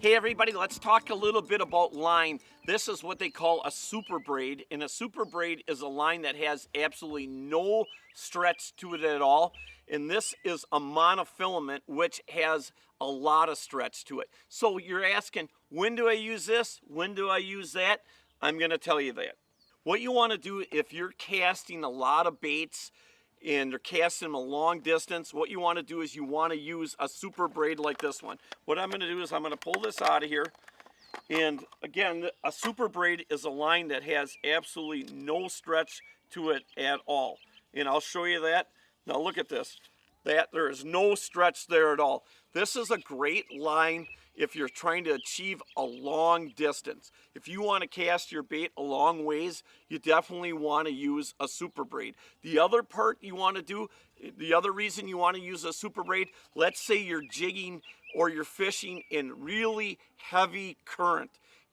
Hey everybody, let's talk a little bit about line. This is what they call a super braid, and a super braid is a line that has absolutely no stretch to it at all. And this is a monofilament, which has a lot of stretch to it. So you're asking, when do I use this? When do I use that? I'm gonna tell you that. What you wanna do if you're casting a lot of baits and they're casting them a long distance, what you want to do is you want to use a super braid like this one. What I'm going to do is I'm going to pull this out of here. And again, a super braid is a line that has absolutely no stretch to it at all. And I'll show you that. Now look at this. There is no stretch there at all. This is a great line if you're trying to achieve a long distance. If you want to cast your bait a long ways, you definitely want to use a super braid. The other part you want to do, the other reason you want to use a super braid, let's say you're jigging or you're fishing in really heavy current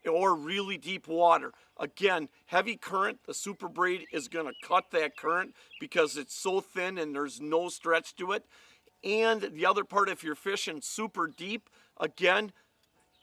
or really deep water. Again, heavy current, the super braid is going to cut that current because it's so thin and there's no stretch to it. And the other part, if you're fishing super deep, again,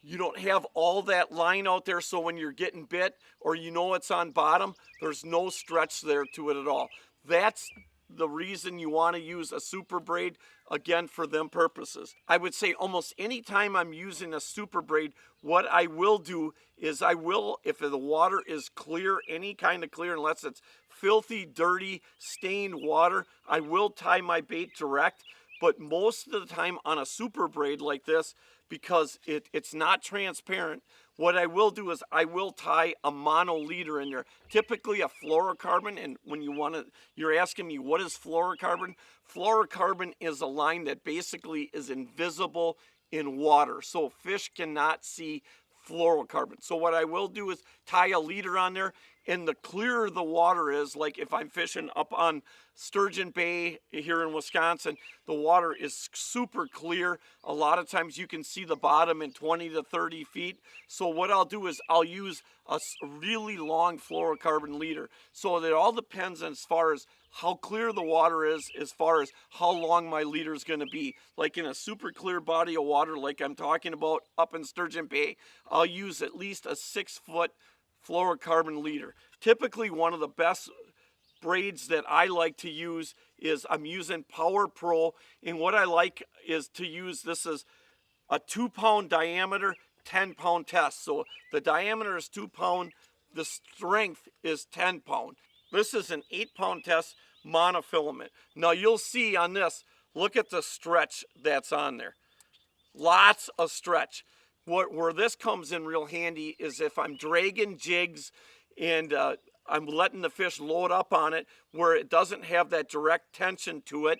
you don't have all that line out there, so when you're getting bit or you know it's on bottom, there's no stretch there to it at all. That's the reason you want to use a super braid, again, for them purposes. I would say almost any time I'm using a super braid, what I will do is if the water is clear, any kind of clear, unless it's filthy, dirty, stained water, I will tie my bait direct. But most of the time on a super braid like this, because it's not transparent, what I will do is I will tie a mono leader in there, typically a fluorocarbon. And when you're asking me what is fluorocarbon? Fluorocarbon is a line that basically is invisible in water, so fish cannot see fluorocarbon. So what I will do is tie a leader on there, and the clearer the water is, like if I'm fishing up on Sturgeon Bay here in Wisconsin, the water is super clear. A lot of times you can see the bottom in 20 to 30 feet. So what I'll do is I'll use a really long fluorocarbon leader. So it all depends on as far as how clear the water is, as far as how long my leader is going to be. Like in a super clear body of water like I'm talking about up in Sturgeon Bay, I'll use at least a 6-foot fluorocarbon leader. Typically one of the best braids that I like to use is I'm using Power Pro, and what I like is to use this as a 2-pound diameter, 10-pound test. So the diameter is 2 pound, the strength is 10 pound. This is an 8-pound test monofilament. Now you'll see on this, look at the stretch that's on there. Lots of stretch. Where this comes in real handy is if I'm dragging jigs and I'm letting the fish load up on it where it doesn't have that direct tension to it.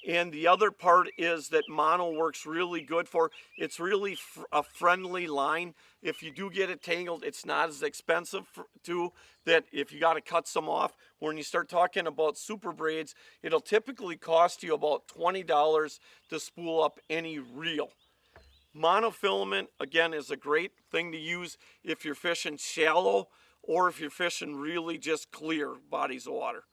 And the other part is that mono works really good for. It's really a friendly line. If you do get it tangled, it's not as expensive that if you got to cut some off. When you start talking about super braids, it'll typically cost you about $20 to spool up any reel. Monofilament, again, is a great thing to use if you're fishing shallow or if you're fishing really just clear bodies of water.